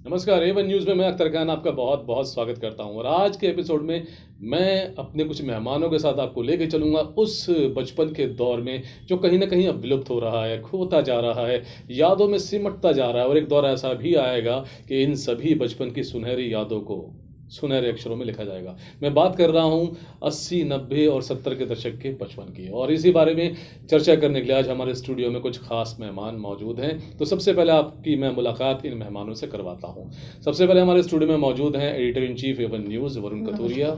नमस्कार। Avon news में मैं अख्तर खान आपका बहुत बहुत स्वागत करता हूं और आज के एपिसोड में मैं अपने कुछ मेहमानों के साथ आपको लेके चलूंगा उस बचपन के दौर में जो कहीं ना कहीं अब विलुप्त हो रहा है, खोता जा रहा है, यादों में सिमटता जा रहा है और एक दौर ऐसा भी आएगा कि इन सभी बचपन की सुनहरी यादों को सुनहरे अक्षरों में लिखा जाएगा। मैं बात कर रहा हूं 80, 90 और 70 के दशक के बचपन की और इसी बारे में चर्चा करने के लिए आज हमारे स्टूडियो में कुछ खास मेहमान मौजूद हैं। तो सबसे पहले आपकी मैं मुलाकात इन मेहमानों से करवाता हूं। सबसे पहले हमारे स्टूडियो में मौजूद हैं एडिटर इन चीफ एवन न्यूज़ वरुण कथूरिया।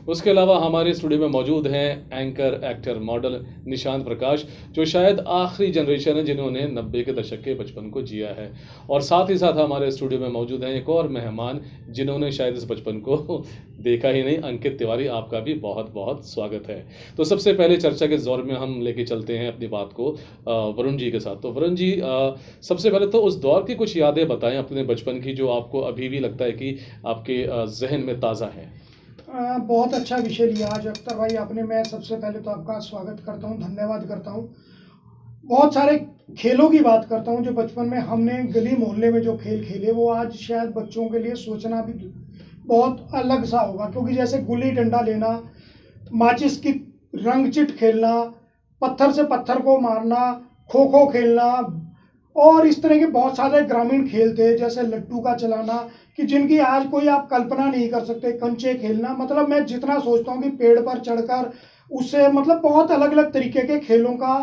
उसके अलावा हमारे स्टूडियो में मौजूद हैं anchor, actor, model Nishant Prakash, जो शायद आखिरी जनरेशन है जिन्होंने 90 के दशक के बचपन को जिया है। और साथ ही साथ हमारे स्टूडियो में मौजूद हैं एक और मेहमान जिन्होंने शायद इस बचपन को देखा ही नहीं, अंकित तिवारी। आपका भी बहुत बहुत स्वागत है। तो सबसे पहले चर्चा के दौर में हम लेके चलते हैं अपनी बात को वरुण जी के साथ। तो वरुण जी, सबसे पहले तो उस दौर की कुछ यादें बताएं अपने बचपन की जो आपको अभी भी लगता है कि आपके जहन में ताज़ा है। बहुत अच्छा विषय लिया आज अख्तर भाई आपने। मैं सबसे पहले तो आपका स्वागत करता हूं, धन्यवाद करता हूं। बहुत सारे खेलों की बात करता हूं जो बचपन में हमने गली मोहल्ले में जो खेल खेले वो आज शायद बच्चों के लिए सोचना भी बहुत अलग सा होगा, क्योंकि जैसे गुल्ली डंडा लेना, माचिस की रंग चिट खेलना, पत्थर से पत्थर को मारना, खो खो खेलना और इस तरह के बहुत सारे ग्रामीण खेल थे, जैसे लट्टू का चलाना, कि जिनकी आज कोई आप कल्पना नहीं कर सकते। कंचे खेलना, मतलब मैं जितना सोचता हूँ कि पेड़ पर चढ़कर उससे मतलब बहुत अलग अलग तरीके के खेलों का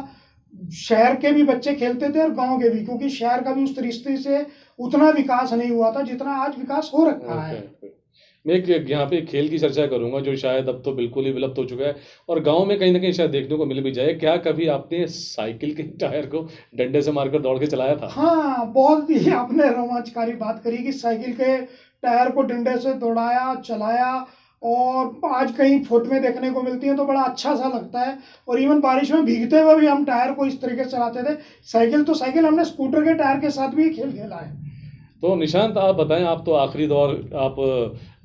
शहर के भी बच्चे खेलते थे और गांव के भी, क्योंकि शहर का भी उस तरीके से उतना विकास नहीं हुआ था जितना आज विकास हो रखा है। मैं एक यहाँ पे एक खेल की चर्चा करूंगा जो शायद अब तो बिल्कुल ही विलुप्त हो चुका है और गांव में कहीं ना कहीं शायद देखने को मिल भी जाए। क्या कभी आपने साइकिल के टायर को डंडे से मारकर दौड़ के चलाया था? हाँ, बहुत ही आपने रोमांचकारी बात करी कि साइकिल के टायर को डंडे से दौड़ाया, चलाया, और आज कहीं फोटो में देखने को मिलती है तो बड़ा अच्छा सा लगता है। और इवन बारिश में भीगते हुए भी हम टायर को इस तरीके से चलाते थे। साइकिल तो साइकिल, हमने स्कूटर के टायर के साथ भी खेल खेला है। तो निशांत, आप बताएं, आप तो आखिरी दौर, आप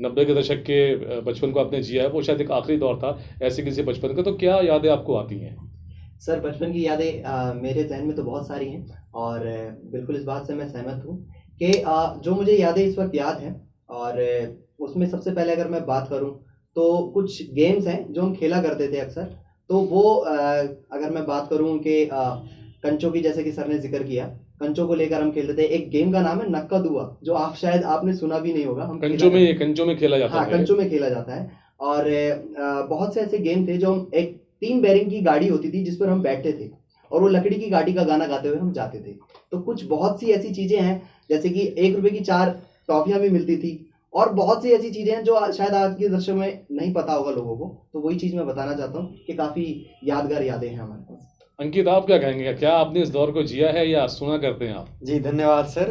90 के दशक के बचपन को आपने जिया है, वो शायद एक आखिरी दौर था ऐसे किसी बचपन का, तो क्या यादें आपको आती हैं? सर, बचपन की यादें मेरे ज़हन में तो बहुत सारी हैं और बिल्कुल इस बात से मैं सहमत हूँ कि जो मुझे यादें इस वक्त याद हैं और उसमें सबसे पहले अगर मैं बात करूँ तो कुछ गेम्स हैं जो हम खेला करते थे अक्सर। तो वो अगर मैं बात करूँ कि कंचों की, जैसे कि सर ने जिक्र किया, कंचों को लेकर हम खेलते थे। एक गेम का नाम है नक्का दुआ, जो आप शायद आपने सुना भी नहीं होगा। हम कंचों में खेला जाता हाँ, है। कंचों में खेला जाता है। और बहुत से ऐसे गेम थे जो हम, एक 3 बैरिंग की गाड़ी होती थी जिस पर हम बैठते थे और वो लकड़ी की गाड़ी का गाना गाते हुए हम जाते थे। तो कुछ बहुत सी ऐसी चीज़ें हैं, जैसे कि 1 रुपए की 4 टॉफ़ियाँ भी मिलती थी और बहुत सी ऐसी चीज़ें हैं जो शायद आज के दृश्य में नहीं पता होगा लोगों को। तो वही चीज़ मैं बताना चाहता हूँ कि काफ़ी यादगार यादें हैं हमारे पास। अंकित, आप क्या कहेंगे? क्या आपने इस दौर को जिया है या सुना करते हैं आप? जी, धन्यवाद सर।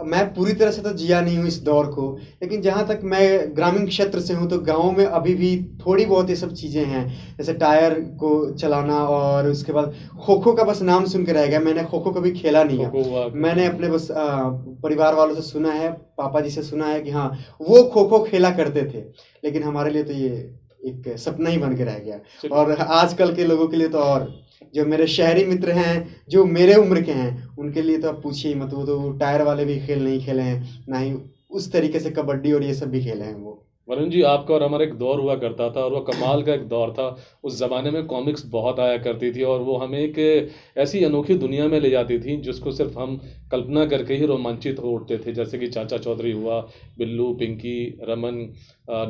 मैं पूरी तरह से तो जिया नहीं हूँ इस दौर को, लेकिन जहाँ तक मैं ग्रामीण क्षेत्र से हूँ तो गाँव में अभी भी थोड़ी बहुत ये सब चीज़ें हैं, जैसे टायर को चलाना और उसके बाद खो-खो का बस नाम सुन के रह गया। मैंने खो-खो कभी खेला नहीं है। खो-खो मैंने अपने बस परिवार वालों से सुना है, पापा जी से सुना है कि हाँ, वो खो-खो खेला करते थे, लेकिन हमारे लिए तो ये एक सपना ही बन के रह गया। और आजकल के लोगों के लिए तो, और जो मेरे शहरी मित्र हैं जो मेरे उम्र के हैं, उनके लिए तो आप पूछिए ही मत। वो तो टायर वाले भी खेल नहीं खेले हैं, ना ही उस तरीके से कबड्डी और ये सब भी खेले हैं वो। वरुण जी, आपका और हमारा एक दौर हुआ करता था और वो कमाल का एक दौर था। उस ज़माने में कॉमिक्स बहुत आया करती थी और वो हमें एक ऐसी अनोखी दुनिया में ले जाती थी जिसको सिर्फ हम कल्पना करके ही रोमांचित हो उठते थे। जैसे कि चाचा चौधरी हुआ, बिल्लू, पिंकी, रमन,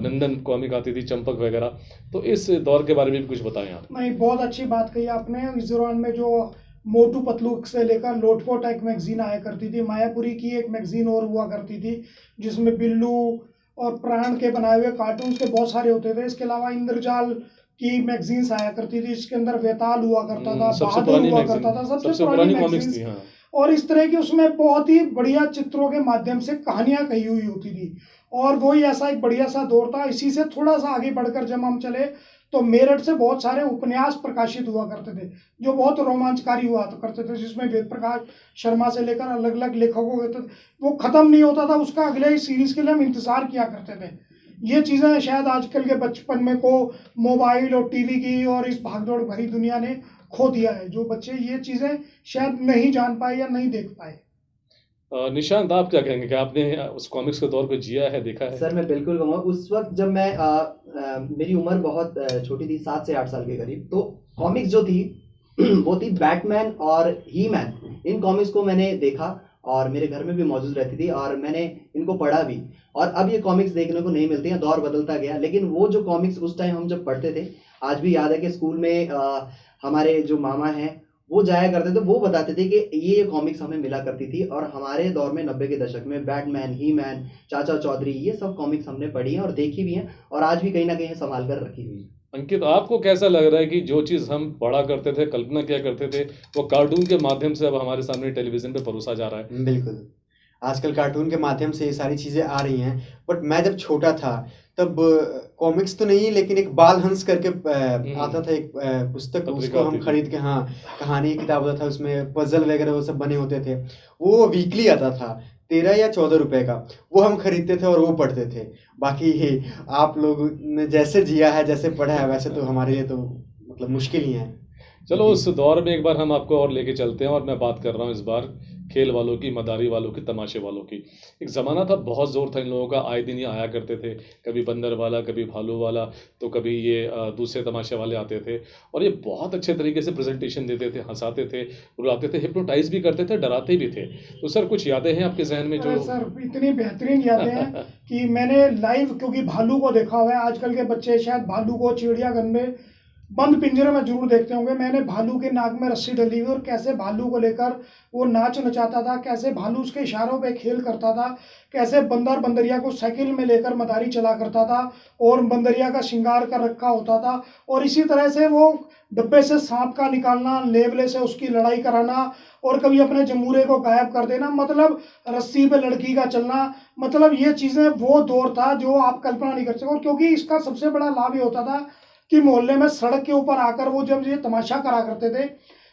नंदन कॉमिक आती थी, चंपक वगैरह। तो इस दौर के बारे में भी कुछ बताएं आप। नहीं, बहुत अच्छी बात कही आपने। इस दौरान में जो मोटू पतलू से लेकर लोटपोट एक मैगजीन आया करती थी, मायापुरी की एक मैगजीन और हुआ करती थी जिसमें बिल्लू और प्राण के बनाए हुए कार्टून्स के बहुत सारे होते थे। इसके अलावा इंद्रजाल की मैगजीन्स आया करती थी जिसके अंदर वेताल हुआ करता था, बहादुर हुआ करता था, सबसे पुरानी कॉमिक्स मैगजीन्स। थी, हाँ। और इस तरह की उसमें बहुत ही बढ़िया चित्रों के माध्यम से कहानियां कही हुई होती थी और वही ऐसा एक बढ़िया सा दौर था। इसी से थोड़ा सा आगे बढ़कर जब हम चले तो मेरठ से बहुत सारे उपन्यास प्रकाशित हुआ करते थे जो बहुत रोमांचकारी हुआ करते थे, जिसमें वेद प्रकाश शर्मा से लेकर अलग अलग लेखकों के वो खत्म नहीं होता था, उसका अगले सीरीज के लिए हम इंतजार किया करते थे। ये चीज़ें शायद आजकल के बचपन में को मोबाइल और टीवी की और इस भागदौड़ भरी दुनिया ने खो दिया है, जो बच्चे ये चीज़ें शायद नहीं जान पाए या नहीं देख पाए। निशांत, आप क्या कहेंगे कि आपने उस कॉमिक्स के दौर को जिया है, देखा है? सर मैं बिल्कुल कहूँगा, उस वक्त जब मैं मेरी उम्र बहुत छोटी थी, 7 से 8 साल के करीब, तो कॉमिक्स जो थी वो थी बैटमैन और ही मैन। इन कॉमिक्स को मैंने देखा और मेरे घर में भी मौजूद रहती थी और मैंने इनको पढ़ा भी। और अब ये कॉमिक्स देखने को नहीं मिलती हैं, दौर बदलता गया, लेकिन वो जो कॉमिक्स उस टाइम हम जब पढ़ते थे, आज भी याद है कि स्कूल में हमारे जो मामा हैं वो जाया करते थे, वो बताते थे कि ये कॉमिक्स हमें मिला करती थी। और हमारे दौर में 90 के दशक में बैटमैन, ही मैन, चाचा चौधरी, ये सब कॉमिक्स हमने पढ़ी हैं और देखी भी हैं और आज भी कहीं ना कहीं संभाल कर रखी हुई है। अंकित, आपको कैसा लग रहा है कि जो चीज़ हम पढ़ा करते थे, कल्पना किया करते थे, वो कार्टून के माध्यम से अब हमारे सामने टेलीविजन पे परोसा जा रहा है? बिल्कुल, आजकल कार्टून के माध्यम से ये सारी चीज़ें आ रही हैं। बट मैं जब छोटा था तब कॉमिक्स तो नहीं, लेकिन एक बाल हंस करके आता था एक पुस्तक, पत्रिका उसको हम आती थी। खरीद के, हाँ, कहानी की किताब होता था, उसमें पजल वगैरह वो सब बने होते थे। वो वीकली आता था, 13 या 14 रुपए का, वो हम खरीदते थे और वो पढ़ते थे। बाकी आप लोग ने जैसे जिया है, जैसे पढ़ा है, वैसे तो हमारे लिए तो मतलब मुश्किल ही है। चलो उस दौर में एक बार हम आपको और लेके चलते हैं, और मैं बात कर रहा हूँ इस बार खेल वालों की, मदारी वालों की, तमाशे वालों की। एक ज़माना था, बहुत ज़ोर था इन लोगों का, आए दिन ये आया करते थे, कभी बंदर वाला, कभी भालू वाला, तो कभी ये दूसरे तमाशे वाले आते थे, और ये बहुत अच्छे तरीके से प्रेजेंटेशन देते थे, हंसाते थे, रुलाते थे, हिप्नोटाइज भी करते थे, डराते भी थे। तो सर, कुछ यादें हैं आपके जहन में अरे जो? सर, इतनी बेहतरीन यादें हैं कि मैंने लाइव, क्योंकि भालू को देखा हुआ है। आजकल के बच्चे शायद भालू को चिड़ियाघर में बंद पिंजरे में जरूर देखते होंगे। मैंने भालू के नाक में रस्सी डली हुई और कैसे भालू को लेकर वो नाच नचाता था, कैसे भालू उसके इशारों पे खेल करता था, कैसे बंदर बंदरिया को साइकिल में लेकर मदारी चला करता था और बंदरिया का श्रृंगार कर रखा होता था। और इसी तरह से वो डब्बे से सांप का निकालना, लेवले से उसकी लड़ाई कराना और कभी अपने जमूरे को गायब कर देना, मतलब रस्सी पे लड़की का चलना, मतलब ये चीज़ें वो दौर था जो आप कल्पना नहीं कर सकते। और क्योंकि इसका सबसे बड़ा लाभ ये होता था कि मोहल्ले में सड़क के ऊपर आकर वो जब ये तमाशा करा करते थे,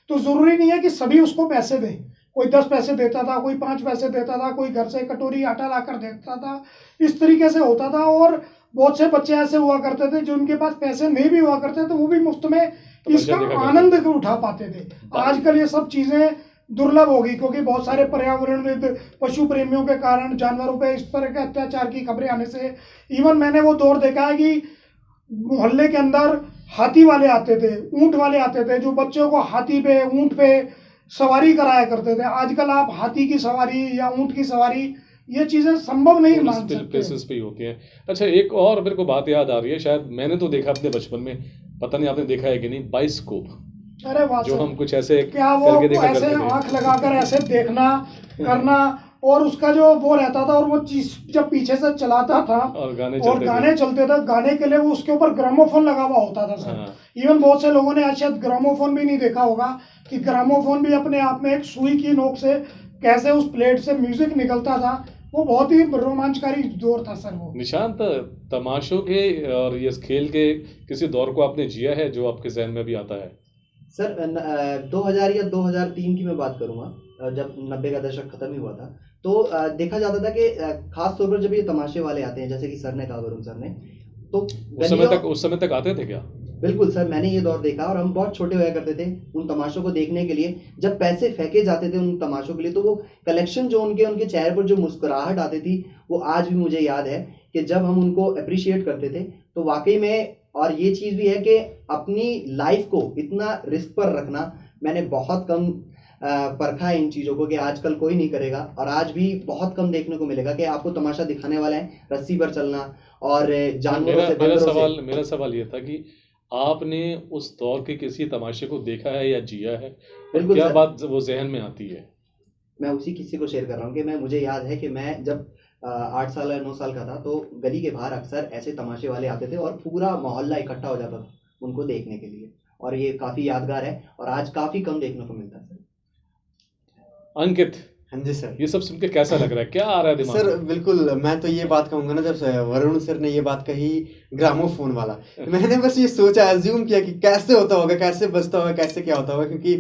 तो ज़रूरी नहीं है कि सभी उसको पैसे दें। कोई 10 पैसे देता था, कोई 5 पैसे देता था, कोई घर से कटोरी आटा लाकर देता था। इस तरीके से होता था। और बहुत से बच्चे ऐसे हुआ करते थे जिनके पास पैसे नहीं भी हुआ करते थे, वो भी मुफ्त में इसका देखा करते आनंद उठा पाते थे। आजकल ये सब चीज़ें दुर्लभ होगी, क्योंकि बहुत सारे पर्यावरणविद, पशु प्रेमियों के कारण जानवरों पे इस तरह के अत्याचार की खबरें आने से, इवन मैंने वो दौर देखा है कि मोहल्ले के अंदर हाथी वाले आते थे, ऊंट वाले आते थे, जो बच्चों को हाथी पे, ऊंट पे सवारी कराया करते थे। आजकल आप हाथी की सवारी या ऊंट की सवारी, ये चीजें संभव नहीं मान सकते। प्लेसेस पे ही होती हैं। अच्छा, एक और मेरे को बात याद आ रही है, शायद मैंने तो देखा अपने बचपन में, पता नहीं आपने देखा है कि नहीं, बाइस्कोप। अरे वाह जो सर, हम कुछ ऐसे क्या वो करके देखा ऐसे करते थे। आंख लगाकर ऐसे देखना करना, और उसका जो वो रहता था, और वो चीज जब पीछे से चलाता था और गाने और चलते गाने थे। चलते थे, गाने के लिए वो उसके ऊपर ग्रामोफोन लगा हुआ होता था सर। हाँ। इवन बहुत से लोगों ने आज शायद ग्रामोफोन भी नहीं देखा होगा कि ग्रामोफोन भी अपने आप में एक सुई की नोक से कैसे उस प्लेट से म्यूजिक निकलता था। वो बहुत ही रोमांचकारी दौर था सर वो। निशांत, तमाशों के और ये खेल के किसी दौर को आपने जिया है जो आपके जहन में भी आता है? सर 2000 या 2003 की मैं बात करूंगा, जब 90 का दशक खत्म ही हुआ था, तो देखा जाता था कि खास तौर पर जब ये तमाशे वाले आते हैं, जैसे कि सर ने कहा, वरुण सर ने, तो उस समय तक आते थे क्या? बिल्कुल सर, मैंने ये दौर देखा और हम बहुत छोटे हुआ करते थे उन तमाशों को देखने के लिए। जब पैसे फेंके जाते थे उन तमाशों के लिए, तो वो कलेक्शन जो उनके चेहरे पर जो मुस्कुराहट आती थी, वो आज भी मुझे याद है कि जब हम उनको अप्रिशिएट करते थे तो वाकई में। और ये चीज़ भी है कि अपनी लाइफ को इतना रिस्क पर रखना मैंने बहुत कम परखा है इन चीज़ों को, कि आजकल कोई नहीं करेगा। और आज भी बहुत कम देखने को मिलेगा कि आपको तमाशा दिखाने वाला है रस्सी पर चलना और जानवरों से, मेरा सवाल ये था कि आपने उस दौर के किसी तमाशे को देखा है या जिया है? बिल्कुल क्या सर, बात वो जहन में आती है? मैं उसी किस्से को शेयर कर रहा हूँ कि मुझे याद है कि मैं जब 8 साल या 9 साल का था, तो गली के बाहर अक्सर ऐसे तमाशे वाले आते थे और पूरा मोहल्ला इकट्ठा हो जाता था उनको देखने के लिए। और ये काफ़ी यादगार है और आज काफ़ी कम देखने को मिलता है सर। अंकित, हाँ जी सर, ये सब सुन के कैसा लग रहा है, क्या आ रहा है दिमाग सर? में? बिल्कुल, मैं तो ये बात कहूंगा ना, जब वरुण सर ने ये बात कही ग्रामोफोन वाला, मैंने बस ये सोचा, अज्यूम किया कि कैसे होता होगा, कैसे बजता होगा, कैसे क्या होता होगा, क्योंकि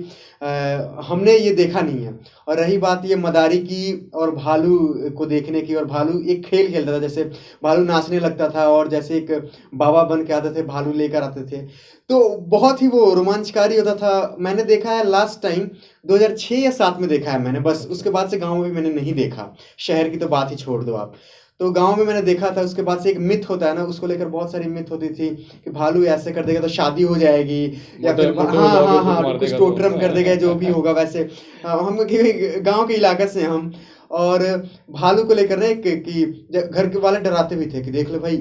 हमने ये देखा नहीं है। और रही बात ये मदारी की और भालू को देखने की, और भालू एक खेल खेलता था, जैसे भालू नाचने लगता था और जैसे एक बाबा बन के आते थे, भालू लेकर आते थे, तो बहुत ही वो रोमांचकारी होता था। मैंने देखा है लास्ट टाइम 2006 या 7 में देखा है मैंने, बस उसके बाद से गाँव में भी मैंने नहीं देखा। शहर की तो बात ही छोड़ दो आप, तो गांव में मैंने देखा था। उसके बाद से एक मिथ होता है ना, उसको लेकर बहुत सारी मिथ होती थी कि भालू ऐसे कर देगा तो शादी हो जाएगी, या फिर हाँ कुछ टोटरम कर देगा, जो भी होगा वैसे। हम गांव के इलाके से हम, और भालू को लेकर ना कि घर के वाले डराते भी थे कि देख लो भाई,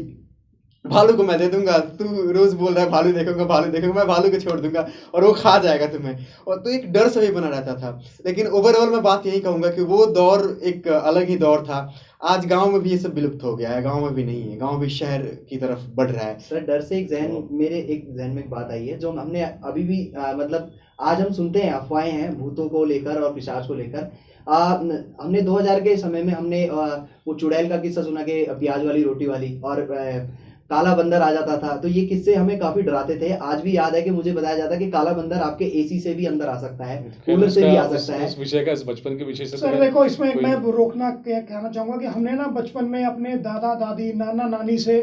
भालू को मैं दे दूंगा, तू रोज बोल रहा है भालू देखूंगा, मैं भालू को छोड़ दूंगा और वो खा जाएगा तुम्हें। और तो एक डर सभी बना रहता था। लेकिन ओवरऑल मैं बात यही कहूंगा कि वो दौर एक अलग ही दौर था। आज गांव में भी ये सब विलुप्त हो गया है, गांव में भी नहीं है, गांव भी शहर की तरफ बढ़ रहा है। सर डर से मेरे एक जहन में एक बात आई है, जो हमने अभी भी मतलब आज हम सुनते हैं, अफवाहें हैं भूतों को लेकर और पिशाच को लेकर। हमने 2000 के समय में हमने वो चुड़ैल का किस्सा सुना कि प्याज वाली रोटी वाली, और काला बंदर आ जाता था। तो ये किस्से हमें काफी डराते थे। आज भी याद है कि मुझे बताया जाता है कि काला बंदर आपके एसी से भी अंदर आ सकता है, कूलर से भी आ सकता है। उस विषय का, इस बचपन के विषय से सर देखो, इसमें मैं रोकना कहना चाहूंगा कि हमने ना बचपन में अपने दादा दादी नाना नानी से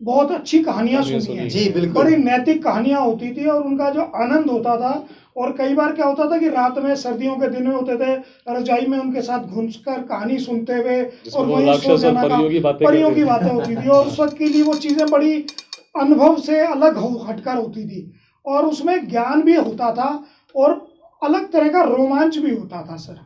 बहुत अच्छी कहानियां सुनी है। जी बिल्कुल, बड़ी नैतिक कहानियां होती थी और उनका जो आनंद होता था। और कई बार क्या होता था कि रात में सर्दियों के दिन में होते थे, रजाई में उनके साथ घुसकर कहानी सुनते हुए और वहीं सो जाना, परियों की बातें होती थी। और उस वक्त के लिए वो चीजें बड़ी अनुभव से अलग हटकर होती थी, और उसमें ज्ञान भी होता था और अलग तरह का रोमांच भी होता था। सर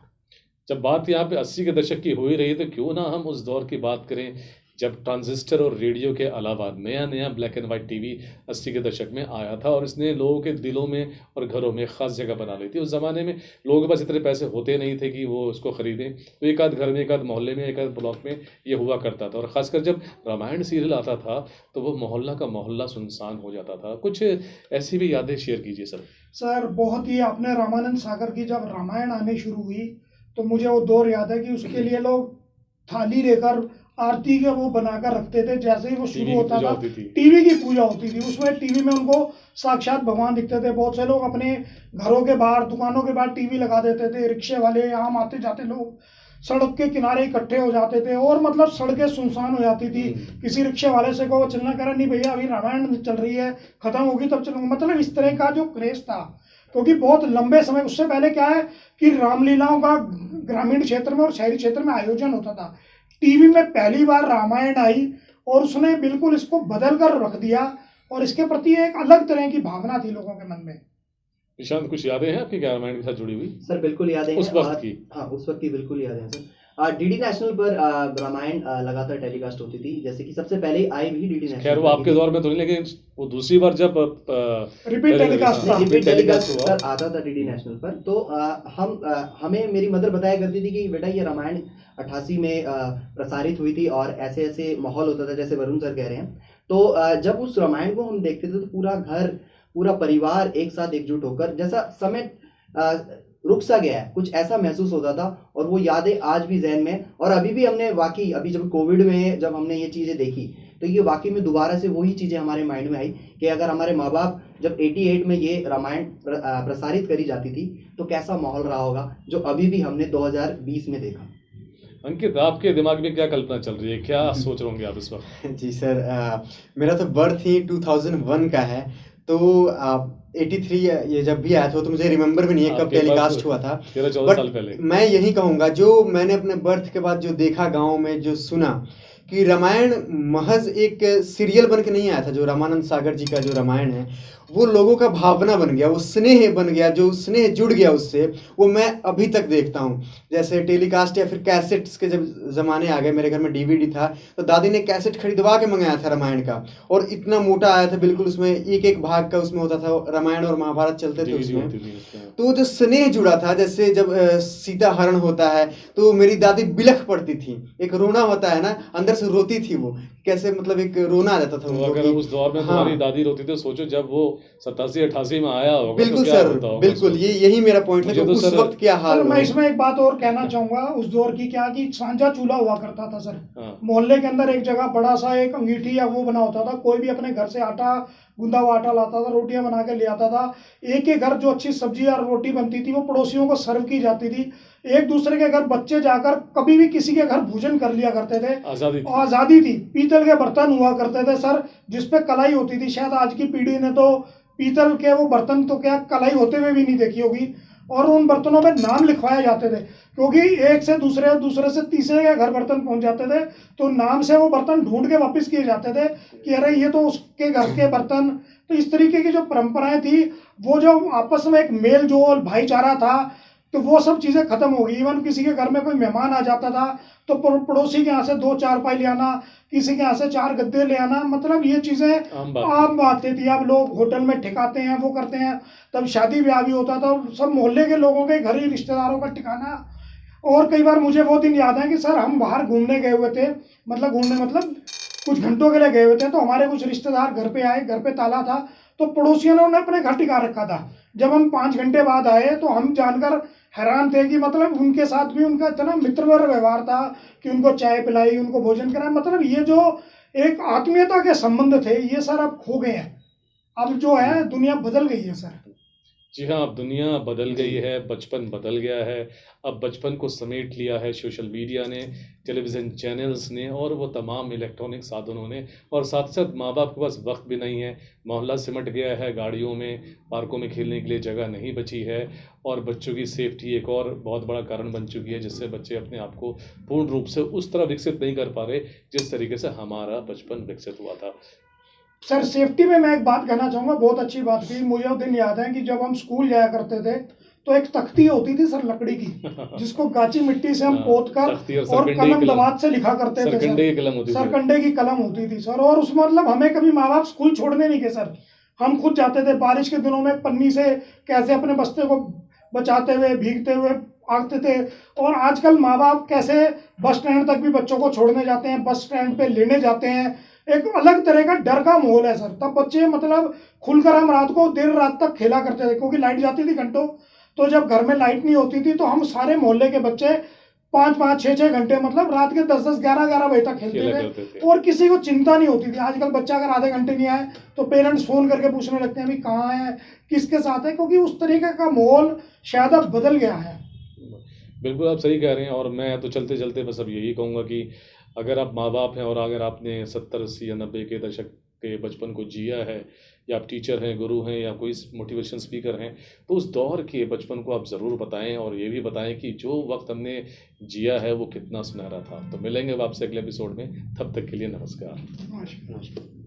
जब बात यहाँ पे 80 के दशक की हो ही रही है, तो क्यों ना हम उस दौर की बात करें जब ट्रांजिस्टर और रेडियो के अलावा नया नया ब्लैक एंड वाइट टीवी 80 के दशक में आया था, और इसने लोगों के दिलों में और घरों में ख़ास जगह बना ली थी। उस ज़माने में लोगों के पास इतने पैसे होते नहीं थे कि वो उसको ख़रीदें, तो एक आध घर में, एक आध मोहल्ले में, एक आध ब्लॉक में ये हुआ करता था। और ख़ासकर जब रामायण सीरियल आता था तो वो मोहल्ला का मोहल्ला सुनसान हो जाता था। कुछ ऐसी भी यादें शेयर कीजिए सर। सर बहुत ही, आपने रामानंद सागर की जब रामायण आने शुरू हुई तो मुझे वो दौर याद है कि उसके लिए लोग थाली लेकर आरती के वो बनाकर रखते थे। जैसे ही वो शुरू होता था, टीवी की पूजा होती थी। उसमें टीवी में उनको साक्षात भगवान दिखते थे। बहुत से लोग अपने घरों के बाहर, दुकानों के बाहर टीवी लगा देते थे। रिक्शे वाले, आम आते जाते लोग सड़क के किनारे इकट्ठे हो जाते थे, और मतलब सड़कें सुनसान हो जाती थी। किसी रिक्शे वाले से कहो चलना, कह रहा नहीं भैया अभी रामायण चल रही है, खत्म होगी तब चलूंगा। मतलब इस तरह का जो क्रेज था, क्योंकि बहुत लंबे समय, उससे पहले क्या है कि रामलीलाओं का ग्रामीण क्षेत्र में और शहरी क्षेत्र में आयोजन होता था। टीवी में पहली बार रामायण आई और उसने बिल्कुल इसको बदल कर रख दिया, और इसके प्रति एक अलग तरह की भावना थी लोगों के मन में। निशांत, कुछ यादें हैं आपकी क्या रामायण के साथ जुड़ी हुई? सर बिल्कुल यादें हैं उस वक्त की। हाँ, उस वक्त की बिल्कुल यादें हैं सर। डीडी नेशनल पर रामायण लगातार टेलीकास्ट होती थी। जैसे कि सबसे पहले आई भी डीडी नेशनल, खैर वो आपके दौर में तो नहीं, लेकिन वो दूसरी बार जब रिपीट टेलीकास्ट आता था डीडी नेशनल पर, तो हमें मेरी मदर बताया करती थी कि बेटा ये रामायण 88 में प्रसारित हुई थी, और ऐसे ऐसे माहौल होता था जैसे वरुण सर कह रहे हैं। तो जब उस रामायण को हम देखते थे तो पूरा घर, पूरा परिवार एक साथ एकजुट होकर, जैसा समय रुक सा गया है, कुछ ऐसा महसूस होता था। और वो यादें आज भी जहन में, और अभी भी हमने वाकई, अभी जब कोविड में जब हमने ये चीज़ें देखी तो ये वाकई में दोबारा से वही चीज़ें हमारे माइंड में आई कि अगर हमारे माँ बाप जब 88 में ये रामायण प्रसारित करी जाती थी तो कैसा माहौल रहा होगा, जो अभी भी हमने 2020 में देखा। अंकित, आपके दिमाग में क्या कल्पना चल रही है, क्या सोच रहे होंगे आप इस वक्त? जी सर, मेरा तो बर्थ ही 2001 का है, तो 83 ये जब भी आया था तो मुझे रिमेम्बर भी नहीं है कब टेलीकास्ट हुआ था, 13-14 साल पहले। मैं यही कहूँगा, जो मैंने अपने बर्थ के बाद जो देखा गाँव में, जो सुना कि रामायण महज एक सीरियल बन के नहीं आया था। जो रामानंद सागर जी का जो रामायण है वो लोगों का भावना बन गया, वो स्नेह बन गया, जो स्नेह जुड़ गया उससे, वो मैं अभी तक देखता हूँ। जैसे टेलीकास्ट या फिर कैसेट्स के जब ज़माने आ गए, मेरे घर में डीवीडी था तो दादी ने कैसेट खरीदवा के मंगाया था रामायण का, और इतना मोटा आया था बिल्कुल, उसमें एक एक भाग का उसमें होता था, रामायण और महाभारत चलते थे उसमें। तो जो स्नेह जुड़ा था, जैसे जब सीता हरण होता है तो मेरी दादी बिलख पड़ती थी, एक रोना होता है ना, अंदर से रोती थी वो, कैसे मतलब एक रोना आ जाता था तो अगर उस दौर में तुम्हारी दादी रोती थी, सोचो जब वो 87-88 में आया होगा। बिल्कुल सर, बिल्कुल यही मेरा पॉइंट है, उस वक्त क्या हाल। मैं इसमें एक बात और कहना चाहूंगा उस दौर की, क्या कि सांझा चूल्हा हुआ करता था सर। मोहल्ले के अंदर एक जगह बड़ा सा एक अंगीठी या वो बना होता था, कोई भी अपने घर से आटा गूंदा हुआ आटा लाता था, रोटियां बना के ले आता था। एक एक घर जो अच्छी सब्जी और रोटी बनती थी वो पड़ोसियों को सर्व की जाती थी। एक दूसरे के घर बच्चे जाकर कभी भी किसी के घर भोजन कर लिया करते थे। आज़ादी थी। पीतल के बर्तन हुआ करते थे सर, जिसपे कलाई होती थी। शायद आज की पीढ़ी ने तो पीतल के वो बर्तन तो क्या कलाई होते हुए भी नहीं देखी होगी। और उन बर्तनों में नाम लिखवाए जाते थे, क्योंकि एक से दूसरे और दूसरे से तीसरे के घर बर्तन पहुंच जाते थे, तो नाम से वो बर्तन ढूंढ के वापस किए जाते थे कि अरे ये तो उसके घर के बर्तन। तो इस तरीके की जो परंपराएं थी, वो जो आपस में एक मेल जोल भाईचारा था, तो वो सब चीज़ें खत्म हो गई। इवन किसी के घर में कोई मेहमान आ जाता था तो पड़ोसी के यहाँ से 2 चारपाई ले आना, किसी के यहाँ से 4 गद्दे ले आना, मतलब ये चीज़ें आम बातें थी। अब लोग होटल में ठिकाते हैं, वो करते हैं। तब शादी ब्याह भी होता था, सब मोहल्ले के लोगों के घर ही रिश्तेदारों का ठिकाना। और कई बार मुझे वो दिन याद है कि सर हम बाहर घूमने गए हुए थे, मतलब घूमने मतलब कुछ घंटों के लिए गए हुए थे, तो हमारे कुछ रिश्तेदार घर पे आए, घर पे ताला था, तो पड़ोसियों ने उन्हें अपने घर टिका रखा था। जब हम 5 घंटे बाद आए तो हम जानकर हैरान थे कि मतलब उनके साथ भी उनका इतना मित्रवत व्यवहार था कि उनको चाय पिलाई, उनको भोजन कराया। मतलब ये जो एक आत्मीयता के संबंध थे, ये सर अब खो गए हैं। अब जो है दुनिया बदल गई है सर। जी हाँ, अब दुनिया बदल गई है, बचपन बदल गया है। अब बचपन को समेट लिया है सोशल मीडिया ने, टेलीविज़न चैनल्स ने और वो तमाम इलेक्ट्रॉनिक साधनों ने। और साथ साथ माँ बाप के पास वक्त भी नहीं है, मोहल्ला सिमट गया है, गाड़ियों में, पार्कों में खेलने के लिए जगह नहीं बची है। और बच्चों की सेफ्टी एक और बहुत बड़ा कारण बन चुकी है, जिससे बच्चे अपने आप को पूर्ण रूप से उस तरह विकसित नहीं कर पा रहे जिस तरीके से हमारा बचपन विकसित हुआ था। सर सेफ्टी में मैं एक बात कहना चाहूँगा, बहुत अच्छी बात थी। मुझे वो दिन याद है कि जब हम स्कूल जाया करते थे तो एक तख्ती होती थी सर लकड़ी की, जिसको गाची मिट्टी से हम पोत कर और कलम दवात से लिखा करते थे सर। सरकंडे की कलम होती थी सर। और उसमें मतलब हमें कभी माँ बाप स्कूल छोड़ने नहीं गए सर, हम खुद जाते थे। बारिश के दिनों में पन्नी से कैसे अपने बस्ते को बचाते हुए, भीगते हुए आते थे। और आजकल माँ बाप कैसे बस स्टैंड तक भी बच्चों को छोड़ने जाते हैं, बस स्टैंड पे लेने जाते हैं। एक अलग तरह का डर का माहौल है सर। तब बच्चे मतलब खुलकर हम रात को देर रात तक खेला करते थे, क्योंकि लाइट जाती थी घंटों। तो जब घर में लाइट नहीं होती थी तो हम सारे मोहल्ले के बच्चे 5-5, 6-6 घंटे मतलब रात के 10-10, 11-11 बजे तक खेलते थे और किसी को चिंता नहीं होती थी। आजकल बच्चा अगर आधे घंटे नहीं आए तो पेरेंट्स फोन करके पूछने लगते हैं अभी कहाँ है, किसके साथ है, क्योंकि उस तरीके का माहौल शायद अब बदल गया है। बिल्कुल आप सही कह रहे हैं। और मैं तो चलते चलते बस अब यही कहूँगा कि अगर आप माँ बाप हैं और अगर आपने 70, 80 या 90 के दशक के बचपन को जिया है, या आप टीचर हैं, गुरु हैं, या कोई मोटिवेशन स्पीकर हैं, तो उस दौर के बचपन को आप ज़रूर बताएं और ये भी बताएं कि जो वक्त हमने जिया है वो कितना सुनहरा था। तो मिलेंगे अब आपसे अगले एपिसोड में, तब तक के लिए नमस्कार। नमस्कार।